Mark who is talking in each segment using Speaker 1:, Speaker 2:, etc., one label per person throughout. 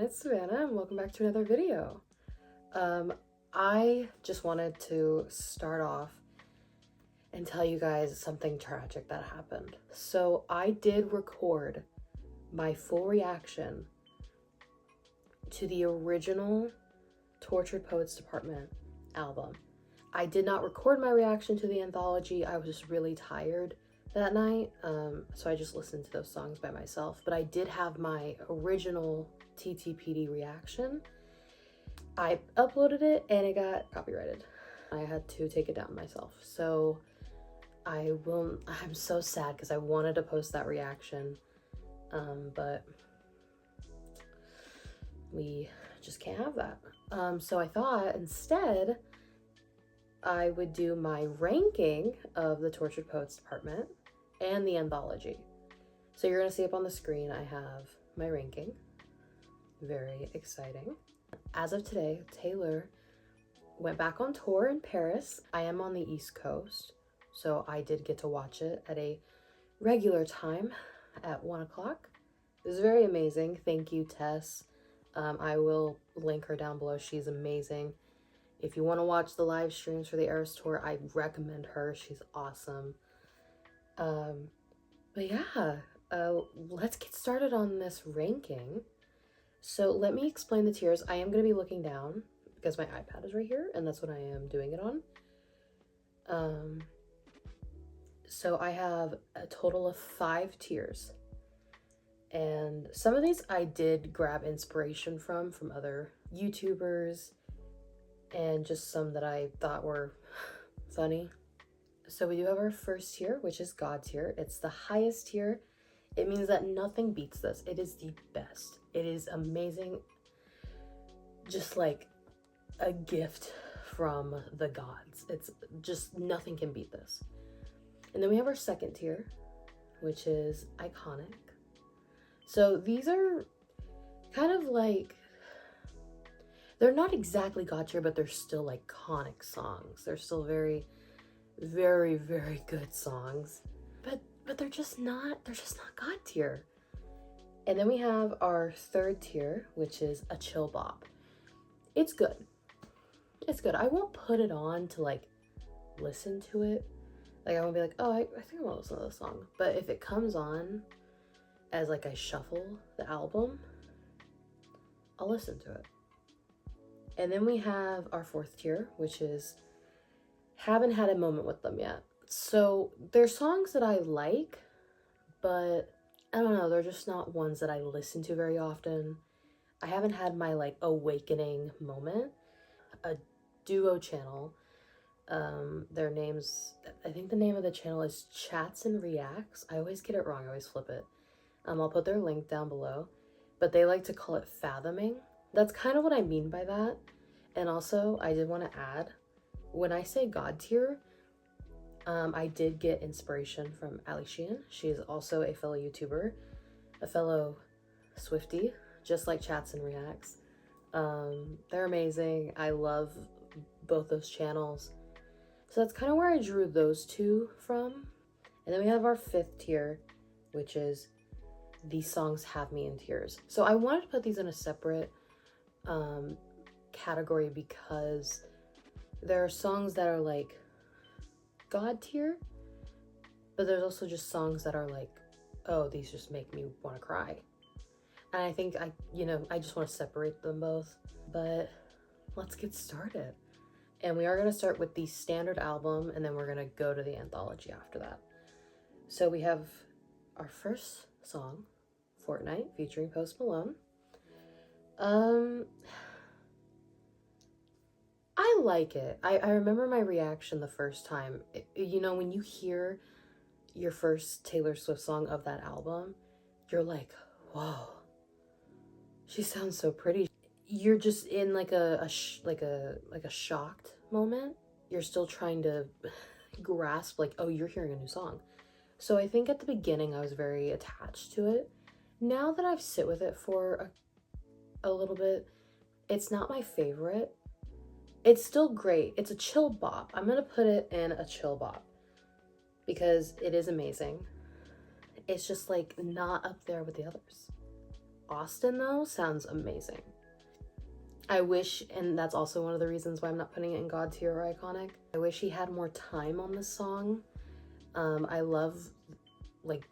Speaker 1: it's Savannah and welcome back to another video. I just wanted to start off and tell you guys something tragic that happened. So I did record my full reaction to the original Tortured Poets Department album. I did not record my reaction to the anthology. I was just really tired that night, so I just listened to those songs by myself. But I did have my original TTPD reaction. I uploaded it and it got copyrighted. I had to take it down myself. So I'm so sad because I wanted to post that reaction, but we just can't have that. So I thought instead I would do my ranking of the Tortured Poets Department and the anthology. So you're gonna see up on the screen, I have my ranking. Very exciting. As of today, Taylor went back on tour in Paris. I am on the East Coast, so I did get to watch it at a regular time at 1 o'clock. It was very amazing. Thank you, Tess. I will link her down below. She's amazing. If you want to watch the live streams for the Eras Tour, I recommend her. She's awesome. But yeah, let's get started on this ranking. So let me explain the tiers. I am going to be looking down because my iPad is right here, and that's what I am doing it on. So I have a total of 5 tiers. And some of these I did grab inspiration from other YouTubers, and just some that I thought were funny. So we do have our first tier, which is God tier. It's the highest tier. It means that nothing beats this. It is the best. It is amazing. Just like a gift from the gods. It's just, nothing can beat this. And then we have our second tier, which is iconic. So these are kind of like, they're not exactly God tier, but they're still iconic songs. They're still very, very, very good songs. But they're just not God tier. And then we have our third tier, which is a chill bop. It's good. It's good. I won't put it on to like listen to it. Like I won't be like, oh, I think I want to listen to this song. But if it comes on as like I shuffle the album, I'll listen to it. And then we have our fourth tier, which is haven't had a moment with them yet. So they're songs that I like, but I don't know, they're just not ones that I listen to very often. I haven't had my like awakening moment. A duo channel, their names, I think the name of the channel is Chats and Reacts. I always get it wrong, I always flip it. I'll put their link down below, but they like to call it fathoming. That's kind of what I mean by that. And also I did want to add, when I say God tier, I did get inspiration from Sheehan. She is also a fellow YouTuber, a fellow Swiftie, just like Chats and Reacts. They're amazing. I love both those channels. So that's kind of where I drew those two from. And then we have our fifth tier, which is these songs have me in tears. So I wanted to put these in a separate category because there are songs that are like God tier, but there's also just songs that are like, oh, these just make me want to cry. And I think I just want to separate them both. But let's get started. And we are going to start with the standard album, and then we're going to go to the anthology after that. So we have our first song, Fortnite, featuring Post Malone. I like it. I remember my reaction the first time. When you hear your first Taylor Swift song of that album, you're like, whoa, she sounds so pretty. You're just in like a shocked moment. You're still trying to grasp like, oh, you're hearing a new song. So I think at the beginning I was very attached to it. Now that I've sit with it for a little bit, it's not my favorite. It's still great. It's a chill bop. I'm gonna put it in a chill bop because it is amazing. It's just like not up there with the others. Austin, though, sounds amazing. I wish, and that's also one of the reasons why I'm not putting it in God tier or iconic, I wish he had more time on this song. I love like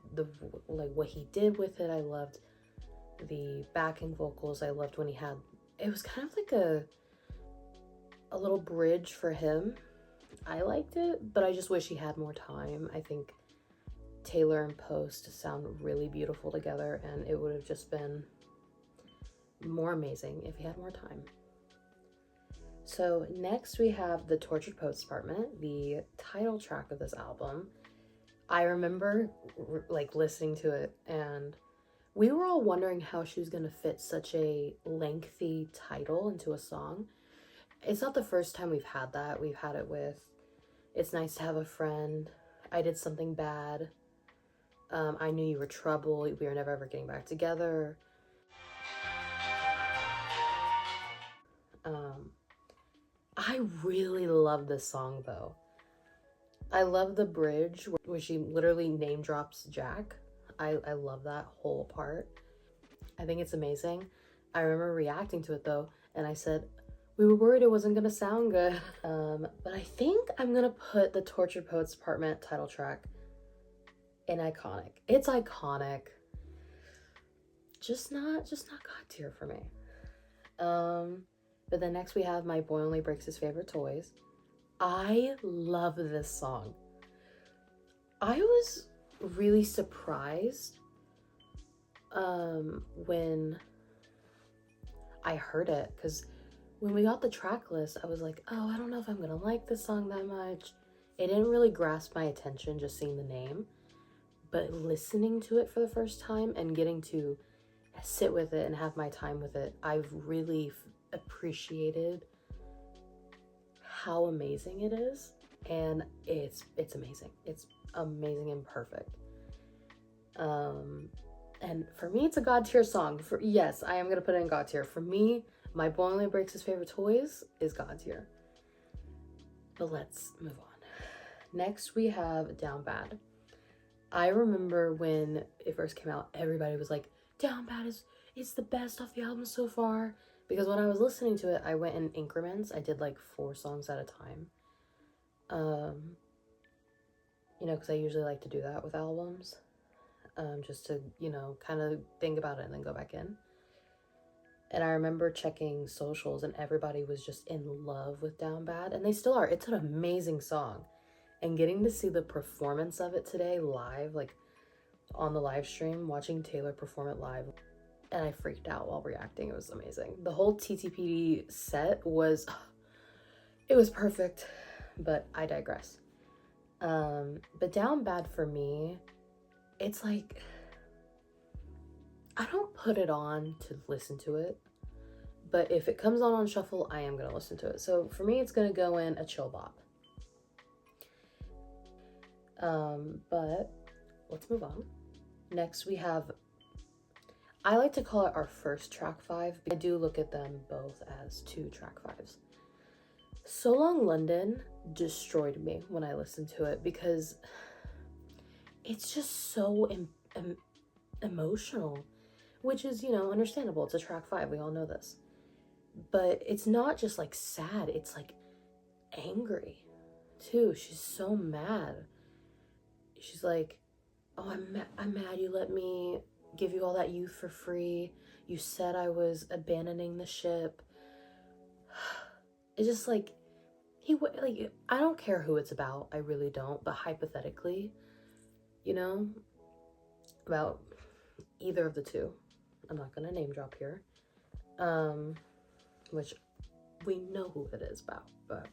Speaker 1: what he did with it. I loved the backing vocals. I loved when he had, it was kind of like a little bridge for him. I liked it, but I just wish he had more time. I think Taylor and Post sound really beautiful together, and it would have just been more amazing if he had more time. So next we have The Tortured Poets Department, the title track of this album. I remember like listening to it, and we were all wondering how she was going to fit such a lengthy title into a song. It's not the first time we've had that. We've had it with It's Nice to Have a Friend, I Did Something Bad, I Knew You Were Trouble, We Are Never Ever Getting Back Together. I really love this song though. I love the bridge where she literally name drops Jack. I love that whole part. I think it's amazing. I remember reacting to it though, and I said, we were worried it wasn't gonna sound good. But I think I'm gonna put the Tortured Poets Department title track in iconic. It's iconic. Just not God tier for me. But then next we have My Boy Only Breaks His Favorite Toys. I love this song. I was really surprised when I heard it, because when we got the track list, I was like, oh, I don't know if I'm gonna like this song that much. It didn't really grasp my attention just seeing the name, but listening to it for the first time and getting to sit with it and have my time with it, I've really appreciated how amazing it is, and it's amazing. It's amazing and perfect. And for me, it's a God tier song. Yes, I am gonna put it in God tier. For me, My Boy Only Breaks His Favorite Toys is God tier. But let's move on. Next, we have Down Bad. I remember when it first came out, everybody was like, Down Bad it's the best off the album so far. Because when I was listening to it, I went in increments. I did like 4 songs at a time. You know, because I usually like to do that with albums. Just to, you know, kind of think about it and then go back in. And I remember checking socials and everybody was just in love with Down Bad. And they still are. It's an amazing song. And getting to see the performance of it today live, like on the live stream, watching Taylor perform it live, and I freaked out while reacting. It was amazing. The whole TTPD set was, it was perfect, but I digress. But Down Bad for me, it's like, I don't put it on to listen to it, but if it comes on shuffle, I am gonna listen to it. So for me, it's gonna go in a chill bop. But let's move on. Next we have, I like to call it our first track 5. I do look at them both as 2 track 5s. So Long London destroyed me when I listened to it because it's just so emotional, which is, you know, understandable. It's a track 5, we all know this. But it's not just like sad, it's like angry too. She's so mad. She's like, oh, I'm mad you let me give you all that youth for free. You said I was abandoning the ship. It's just like, I don't care who it's about. I really don't. But hypothetically, you know, about either of the 2. I'm not going to name drop here. Which we know who it is about, but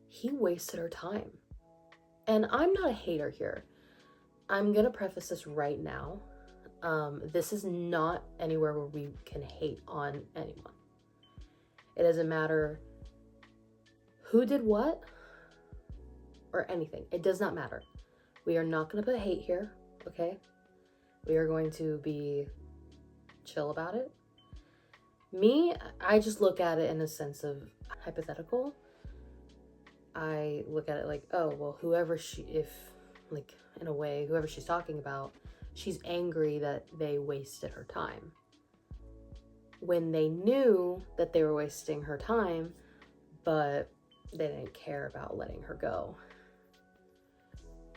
Speaker 1: he wasted her time. And I'm not a hater here. I'm gonna preface this right now. This is not anywhere where we can hate on anyone. It doesn't matter who did what or anything. It does not matter. We are not gonna put hate here, okay? We are going to be chill about it. Me, I just look at it in a sense of hypothetical. I look at it like, oh, well, whoever she's talking about, she's angry that they wasted her time. When they knew that they were wasting her time, but they didn't care about letting her go.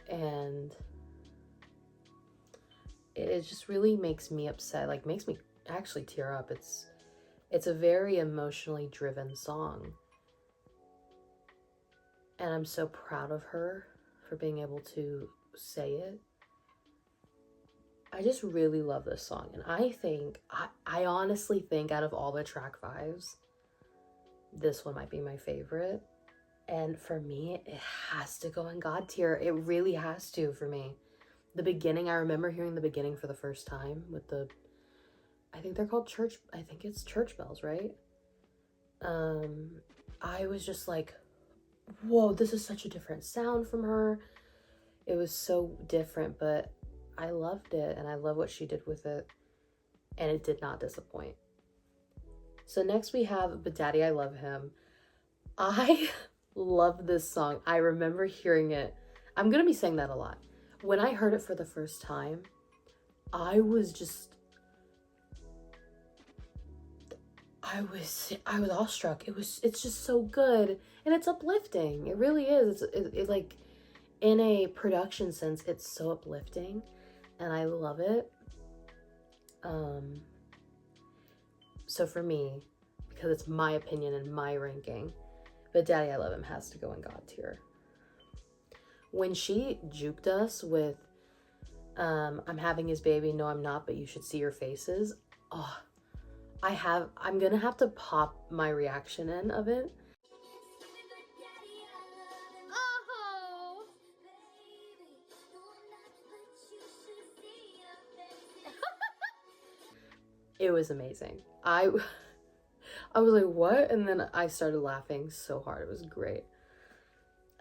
Speaker 1: And it just really makes me upset, like makes me actually tear up. It's a very emotionally driven song. And I'm so proud of her for being able to say it. I just really love this song. And I honestly think out of all the track 5s, this one might be my favorite. And for me, it has to go in God tier. It really has to for me. The beginning, I remember hearing the beginning for the first time with I think they're called I think it's church bells, right? I was just like, whoa, this is such a different sound from her. It was so different, but I loved it, and I love what she did with it, and it did not disappoint. So next we have But Daddy, I Love Him. I love this song. I remember hearing it. I'm gonna be saying that a lot. When I heard it for the first time, I was awestruck. It's just so good, and it's uplifting. It really is. It like, in a production sense, it's so uplifting, and I love it. So for me, because it's my opinion and my ranking, But Daddy, I Love Him has to go in God tier. When she juked us with I'm having his baby, no I'm not, but you should see your faces. Oh, I'm gonna have to pop my reaction in of it. Oh. It was amazing. I was like, what? And then I started laughing so hard. It was great.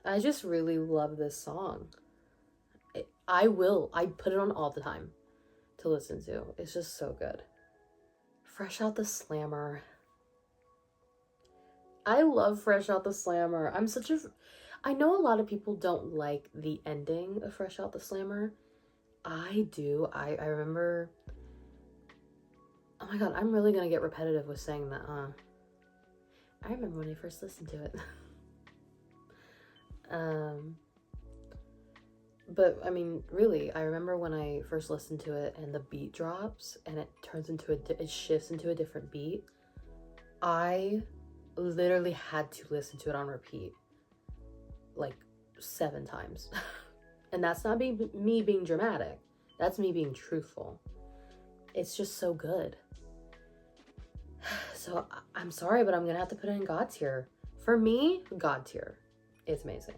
Speaker 1: I just really love this song. I put it on all the time to listen to. It's just so good. Fresh Out the Slammer. I love Fresh Out the Slammer. I know a lot of people don't like the ending of Fresh Out the Slammer. I do. I remember... Oh my god, I'm really gonna get repetitive with saying that, huh? I remember when I first listened to it. But I mean, really, I remember when I first listened to it and the beat drops and it shifts into a different beat. I literally had to listen to it on repeat like 7 times. And that's not me being dramatic. That's me being truthful. It's just so good. So I'm sorry, but I'm gonna have to put it in God tier. For me, God tier. It's amazing.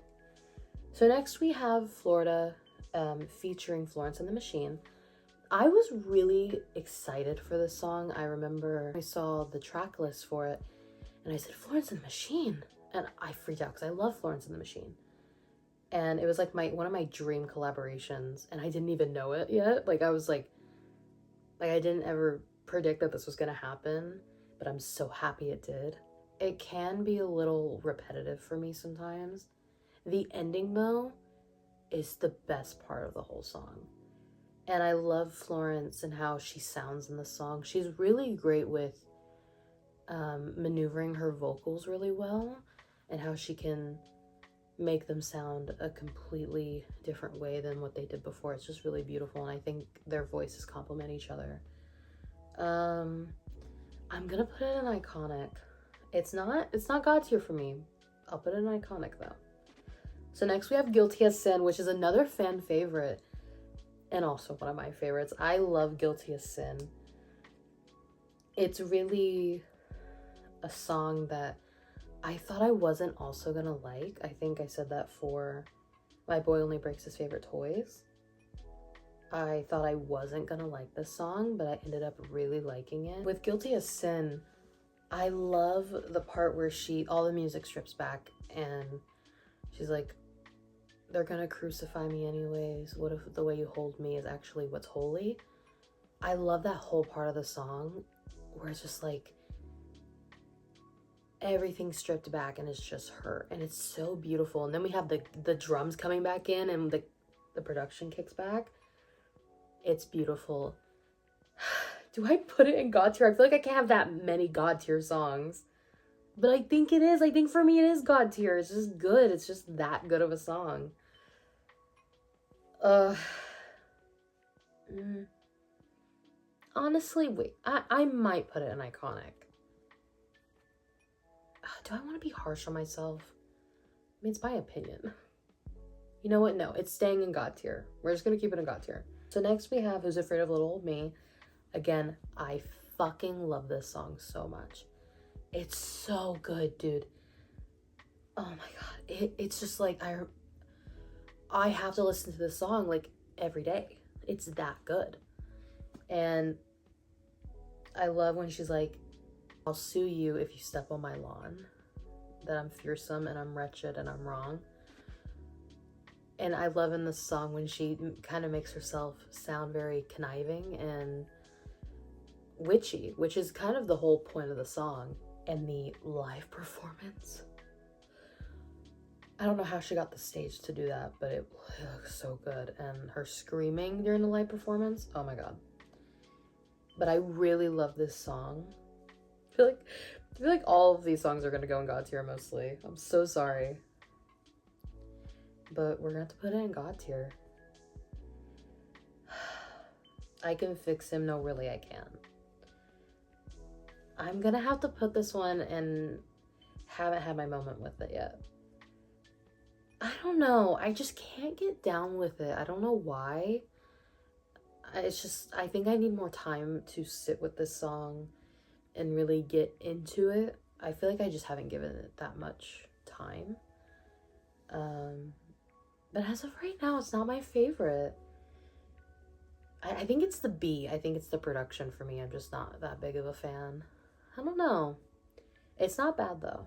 Speaker 1: So next we have Florida, featuring Florence and the Machine. I was really excited for this song. I remember I saw the track list for it and I said, Florence and the Machine. And I freaked out because I love Florence and the Machine. And it was like one of my dream collaborations, and I didn't even know it yet. Like I was like I didn't ever predict that this was gonna happen, but I'm so happy it did. It can be a little repetitive for me sometimes. The ending, though, is the best part of the whole song. And I love Florence and how she sounds in the song. She's really great with maneuvering her vocals really well, and how she can make them sound a completely different way than what they did before. It's just really beautiful, and I think their voices complement each other. I'm gonna put it in iconic. It's not God tier for me. I'll put it in iconic though. So next we have Guilty as Sin, which is another fan favorite and also one of my favorites. I love Guilty as Sin. It's really a song that I thought I wasn't also gonna like. I think I said that for My Boy Only Breaks His Favorite Toys. I thought I wasn't gonna like this song, but I ended up really liking it. With Guilty as Sin, I love the part where all the music strips back and she's like, they're gonna crucify me anyways. What if the way you hold me is actually what's holy? I love that whole part of the song where it's just like everything stripped back and it's just her, and it's so beautiful. And then we have the drums coming back in and the production kicks back. It's beautiful. Do I put it in God tier? I feel like I can't have that many God tier songs. But I think it is. I think for me it is God tier. It's just good. It's just that good of a song. Honestly, wait. I might put it in iconic. Do I want to be harsh on myself? I mean, it's my opinion. You know what? No, it's staying in God tier. We're just going to keep it in God tier. So next we have Who's Afraid of Little Old Me. Again, I fucking love this song so much. It's so good, dude. Oh my god. It's just like, I have to listen to this song like every day. It's that good. And I love when she's like, I'll sue you if you step on my lawn. That I'm fearsome and I'm wretched and I'm wrong. And I love in this song when she kind of makes herself sound very conniving and witchy, which is kind of the whole point of the song. And the live performance. I don't know how she got the stage to do that, but it looks so good. And her screaming during the live performance, oh my god. But I really love this song. I feel like all of these songs are gonna go in God tier mostly. I'm so sorry. But we're gonna have to put it in God tier. I can fix him. No, really, I can. I'm gonna have to put this one and haven't had my moment with it yet. I don't know. I just can't get down with it. I don't know why. It's just, I think I need more time to sit with this song and really get into it. I feel like I just haven't given it that much time. But as of right now, it's not my favorite. I think it's the B. I think it's the production for me. I'm just not that big of a fan. I don't know. It's not bad though.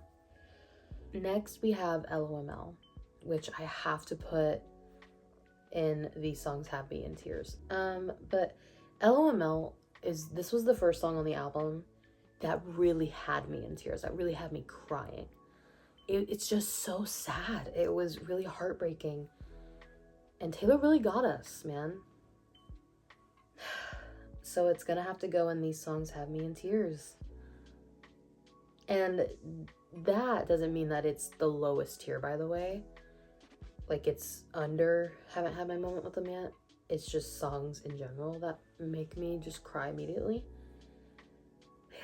Speaker 1: Next we have LOML, which I have to put in These Songs Have Me in Tears. But LOML this was the first song on the album that really had me in tears, that really had me crying. It's just so sad. It was really heartbreaking. And Taylor really got us, man. So it's gonna have to go in These Songs Have Me in Tears. And that doesn't mean that it's the lowest tier, by the way. Like, it's under Haven't Had My Moment with Them Yet. It's just songs in general that make me just cry immediately.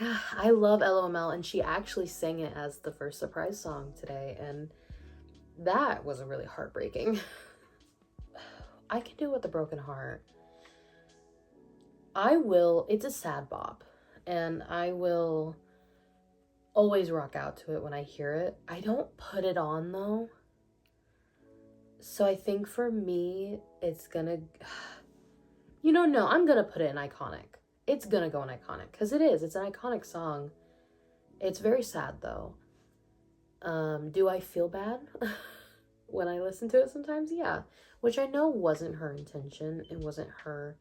Speaker 1: Yeah, I love LOML, and she actually sang it as the first surprise song today, and that was really heartbreaking. I Can Do It With a Broken Heart. It's a sad bop, and I will always rock out to it when I hear it. I don't put it on though. So I think for me, it's gonna, no, I'm gonna put it in iconic. It's gonna go in iconic, because it's an iconic song. It's very sad though. Do I feel bad when I listen to it sometimes? Yeah, which I know wasn't her intention. It wasn't her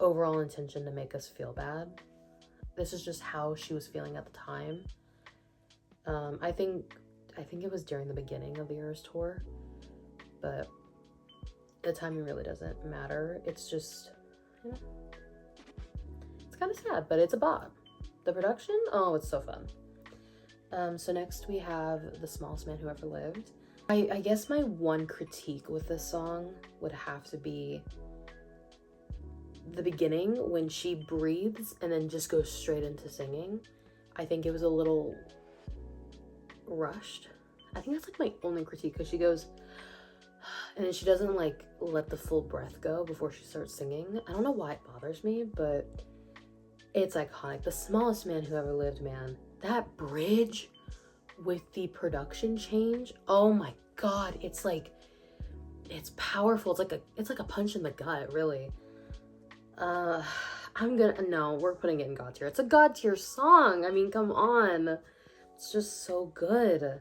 Speaker 1: overall intention to make us feel bad. This is just how she was feeling at the time. I think it was during the beginning of the Eras tour, but the timing really doesn't matter. It's just, it's kind of sad, but it's a bop. The production, oh, it's so fun. So next we have The Smallest Man Who Ever Lived. I guess my one critique with this song would have to be the beginning when she breathes and then just goes straight into singing. I think it was a little rushed. I think that's like my only critique, because she goes and then she doesn't like let the full breath go before she starts singing. I don't know why it bothers me, but it's iconic. The Smallest Man Who Ever Lived, man. That bridge with the production change, oh my god, it's powerful. It's like a punch in the gut, really. We're putting it in God tier. It's a God tier song. I mean, come on. It's just so good.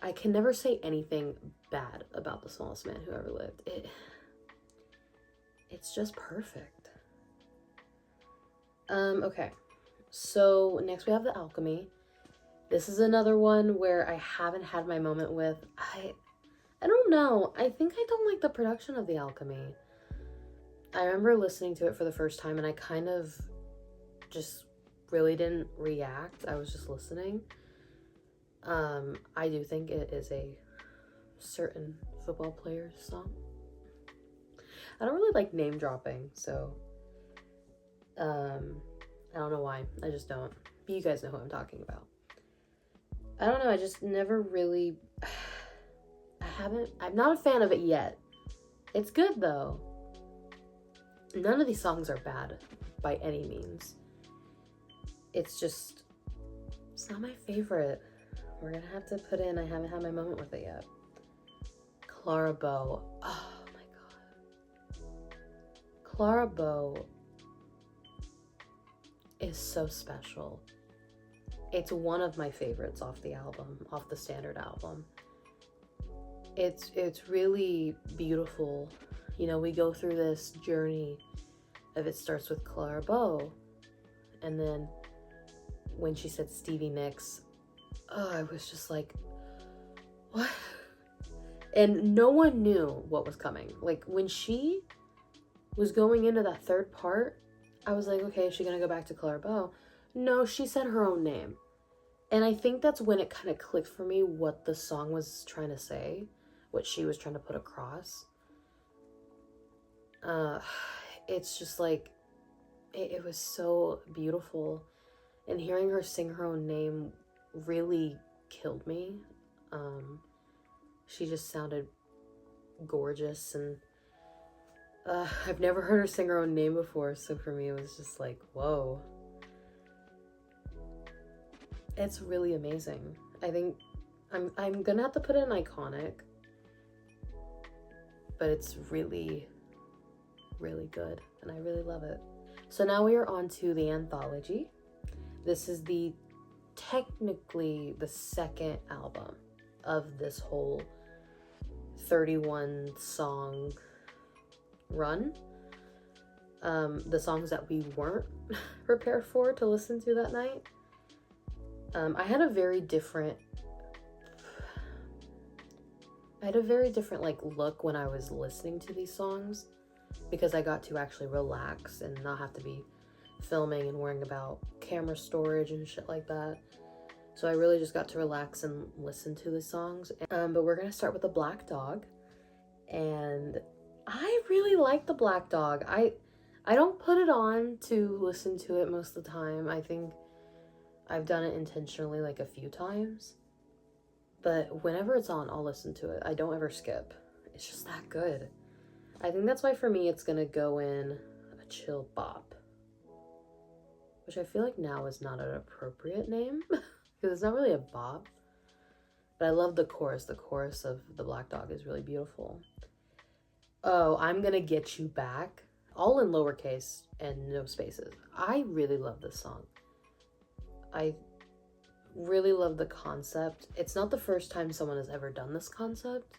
Speaker 1: I can never say anything bad about The Smallest Man Who Ever Lived. It's just perfect. Okay. So next we have The Alchemy. This is another one where I haven't had my moment with. I don't know. I think I don't like the production of The Alchemy. I remember listening to it for the first time and I kind of just really didn't react. I was just listening. I do think it is a certain football player's song. I don't really like name dropping, so I don't know why. I just don't. But you guys know who I'm talking about. I don't know, I just never really I'm not a fan of it yet. It's good though. None of these songs are bad by any means. It's not my favorite. We're gonna have to put in, I haven't had my moment with it yet. Clara Bow. Oh my god. Clara Bow is so special. It's one of my favorites off the album, off the standard album. It's really beautiful. You know, we go through this journey of it starts with Clara Bow, and then when she said Stevie Nicks, I was just like, what? And no one knew what was coming. Like, when she was going into that third part, I was like, okay, is she gonna go back to Clara Bow? No, she said her own name. And I think that's when it kind of clicked for me what the song was trying to say, what she was trying to put across. It's just like, it was so beautiful. And hearing her sing her own name really killed me. She just sounded gorgeous, and I've never heard her sing her own name before, so for me it was just like, whoa. It's really amazing. I think I'm gonna have to put in iconic, but it's really, really good, and I really love it. So now we are on to the Anthology. This is technically the second album of this whole 31 song run. The songs that we weren't prepared for to listen to that night. I had a very different like look when I was listening to these songs, because I got to actually relax and not have to be filming and worrying about camera storage and shit like that. So I really just got to relax and listen to the songs. But we're gonna start with the Black Dog, and I really like the Black Dog. I don't put it on to listen to it most of the time. I think I've done it intentionally like a few times, but whenever it's on, I'll listen to it. I don't ever skip. It's just that good. I think that's why for me it's gonna go in a chill bop, which I feel like now is not an appropriate name because it's not really a bop, but I love the chorus. The chorus of the Black Dog is really beautiful. Oh, I'm Gonna Get You Back, all in lowercase and no spaces. I really love this song. I really love the concept. It's not the first time someone has ever done this concept.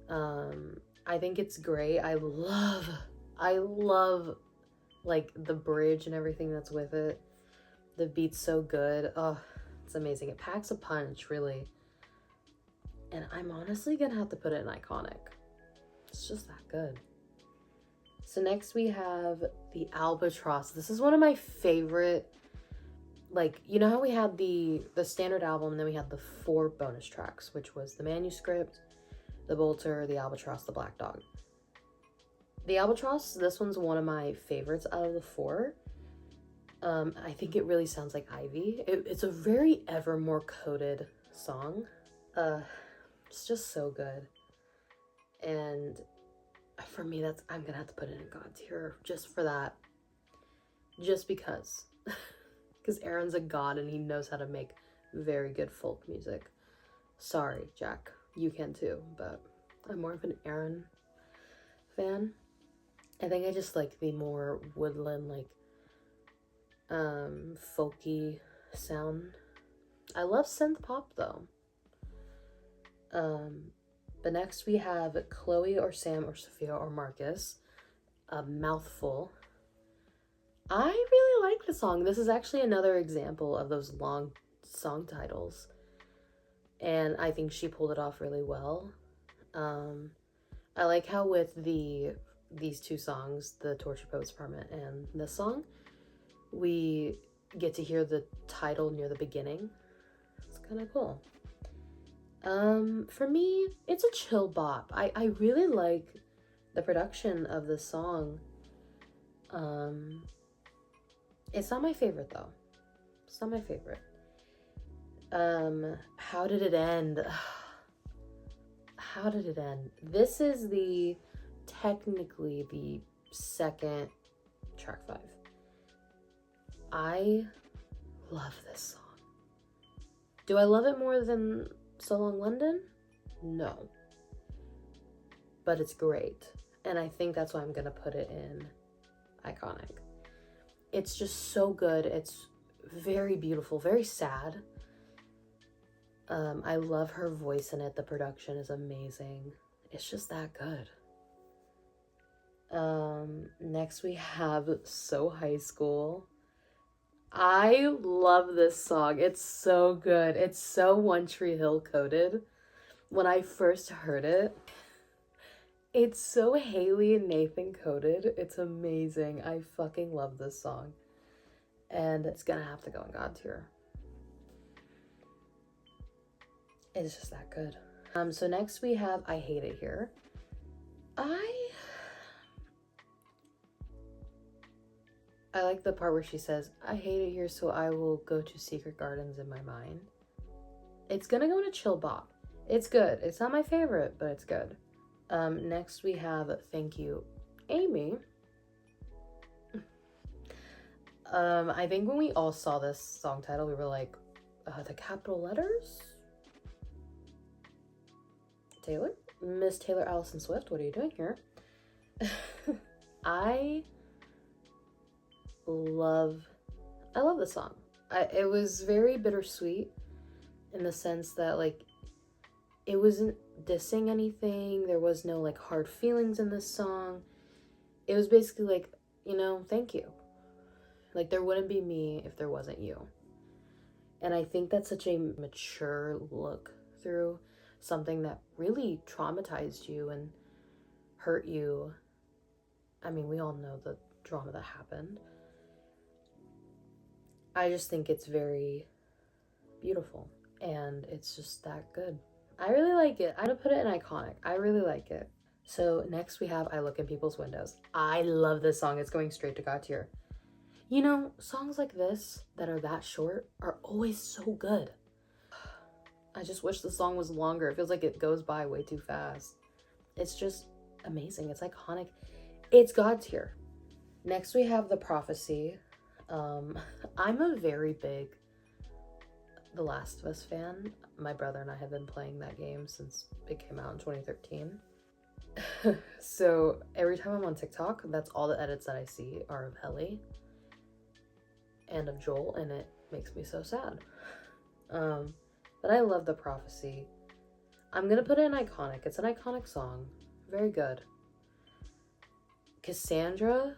Speaker 1: I think it's great. I love like the bridge and everything that's with it. The beat's so good. Oh, it's amazing. It packs a punch, really. And I'm honestly gonna have to put it in iconic. It's just that good. So next we have the Albatross. This is one of my favorite, like, you know how we had the standard album and then we had the 4 bonus tracks, which was the Manuscript, the Bolter, the Albatross, the Black Dog. The Albatross, this one's one of my favorites out of the 4. I think it really sounds like Ivy. It's a very Evermore coded song. It's just so good. And for me, I'm gonna have to put it in God tier just for that. Just because. Because Aaron's a god and he knows how to make very good folk music. Sorry, Jack. You can too, but I'm more of an Aaron fan. I think I just like the more woodland, like, folky sound. I love synth pop though. But next we have Chloe or Sam or Sophia or Marcus. A Mouthful. I really like the song. This is actually another example of those long song titles. And I think she pulled it off really well. I like how with the these two songs, the Tortured Poets Department and this song, we get to hear the title near the beginning. It's kind of cool. For me, it's a chill bop. I really like the production of this song. It's not my favorite though. It's not my favorite. How did it end? How did it end? This is technically the second track 5. I love this song. Do I love it more than So Long London? No. But it's great. And I think that's why I'm gonna put it in iconic. It's just so good. It's very beautiful, very sad. I love her voice in it. The production is amazing. It's just that good. Next we have So High School. I love this song. It's so good. It's so One Tree Hill coded. When I first heard it, it's so Haley and Nathan coded. It's amazing. I fucking love this song. And it's gonna have to go in God tier. It's just that good. So next we have I Hate It Here. I like the part where she says, I hate it here, so I will go to secret gardens in my mind. It's gonna go in a chill bop. It's good. It's not my favorite, but it's good. Next we have Thank You, Amy. I think when we all saw this song title, we were like, the capital letters? Taylor? Miss Taylor Allison Swift, what are you doing here? I love this song. It was very bittersweet in the sense that, like, it wasn't dissing anything. There was no, like, hard feelings in this song. It was basically like, you know, thank you. Like, there wouldn't be me if there wasn't you. And I think that's such a mature look through something that really traumatized you and hurt you. I mean, we all know the drama that happened. I just think it's very beautiful, and it's just that good. I really like it. I'm gonna put it in iconic. I really like it. So next we have I Look in People's Windows. I love this song. It's going straight to God tier. You know, songs like this that are that short are always so good. I just wish the song was longer. It feels like it goes by way too fast. It's just amazing. It's iconic. It's God tier. Next we have The Prophecy. I'm a very big The Last of Us fan. My brother and I have been playing that game since it came out in 2013. So every time I'm on TikTok, that's all the edits that I see are of Ellie and of Joel, and it makes me so sad. But I love The Prophecy. I'm gonna put it in iconic. It's an iconic song. Very good. Cassandra,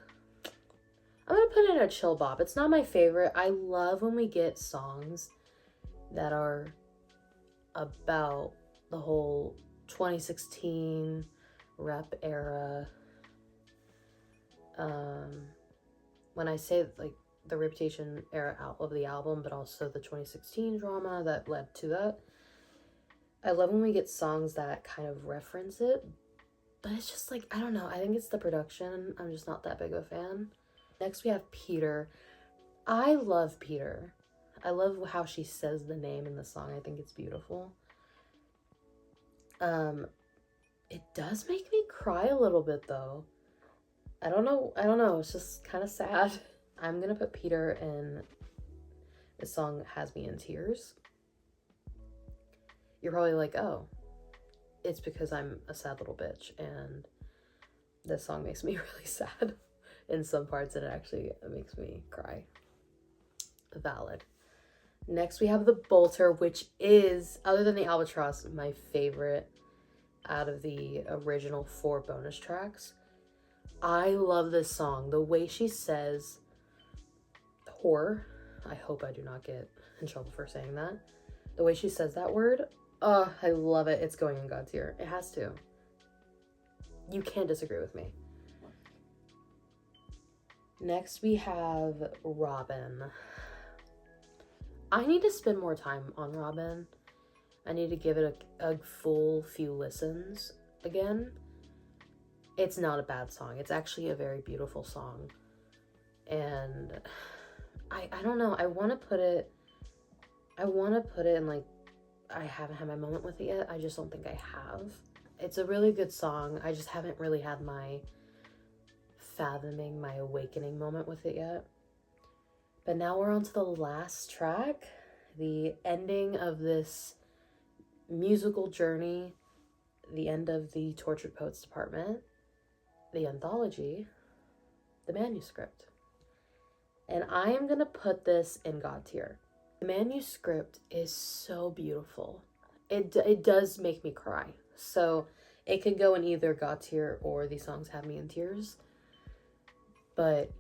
Speaker 1: I'm gonna put it in a chill bop. It's not my favorite. I love when we get songs that are about the whole 2016 rap era. When I say, like, the Reputation era out of the album, but also the 2016 drama that led to that. I love when we get songs that kind of reference it, but it's just like, I don't know. I think it's the production. I'm just not that big of a fan. Next we have Peter. I love Peter. I love how she says the name in the song. I think it's beautiful. It does make me cry a little bit though. I don't know. It's just kind of sad. I'm gonna put Peter in. This song has me in tears. You're probably like, oh, it's because I'm a sad little bitch, and this song makes me really sad in some parts, and it actually makes me cry. Valid. Next we have The Bolter, which is, other than the Albatross, my favorite out of the original 4 bonus tracks. I love this song. The way she says whore, I hope I do not get in trouble for saying that. The way she says that word, oh, I love it. It's going in God tier. It has to. You can't disagree with me. Next we have Robin. I need to spend more time on Robin. I need to give it a full few listens again. It's not a bad song. It's actually a very beautiful song. And I don't know. I want to put it in like, I haven't had my moment with it yet. I just don't think I have. It's a really good song. I just haven't really had my fathoming, my awakening moment with it yet. But now we're on to the last track, the ending of this musical journey, the end of the Tortured Poets Department, the Anthology, the manuscript. And I am gonna put this in God tier. The manuscript is so beautiful. It does make me cry. So it could go in either God tier or These Songs Have Me in Tears. But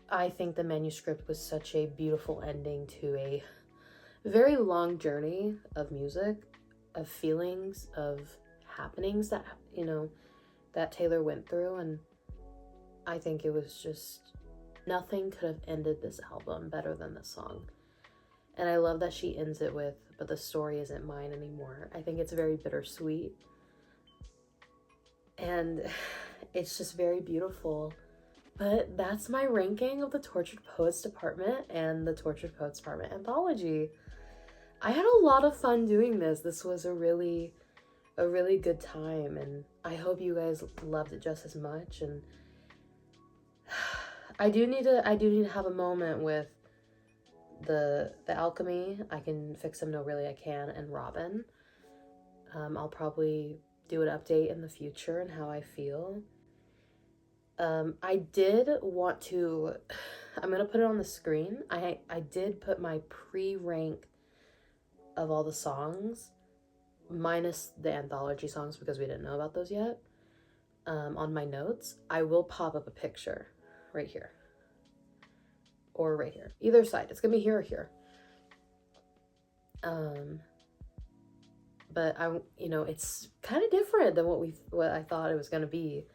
Speaker 1: I think the manuscript was such a beautiful ending to a very long journey of music, of feelings, of happenings that, that Taylor went through. And I think it was just, nothing could have ended this album better than this song. And I love that she ends it with, but the story isn't mine anymore. I think it's very bittersweet. And it's just very beautiful. But that's my ranking of the Tortured Poets Department and the Tortured Poets Department Anthology. I had a lot of fun doing this. This was a really good time, and I hope you guys loved it just as much. And I do need to have a moment with the Alchemy, I Can Fix Them, No Really I Can, and Robin. I'll probably do an update in the future and how I feel. I did want to, I'm going to put it on the screen. I did put my pre-rank of all the songs, minus the anthology songs because we didn't know about those yet, on my notes. I will pop up a picture right here. Or right here. Either side. It's going to be here or here. But it's kind of different than what I thought it was going to be.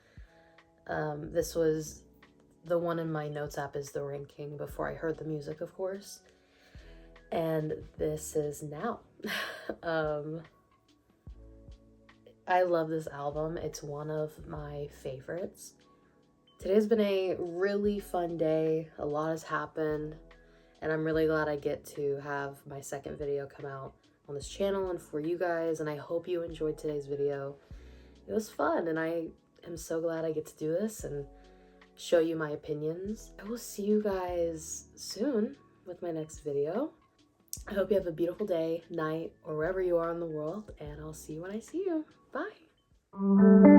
Speaker 1: This was the one in my notes app is the ranking before I heard the music, of course. And this is now. I love this album. It's one of my favorites. Today's been a really fun day. A lot has happened. And I'm really glad I get to have my second video come out on this channel and for you guys. And I hope you enjoyed today's video. It was fun, and I am so glad I get to do this and show you my opinions. I will see you guys soon with my next video. I hope you have a beautiful day, night, or wherever you are in the world, and I'll see you when I see you. Bye.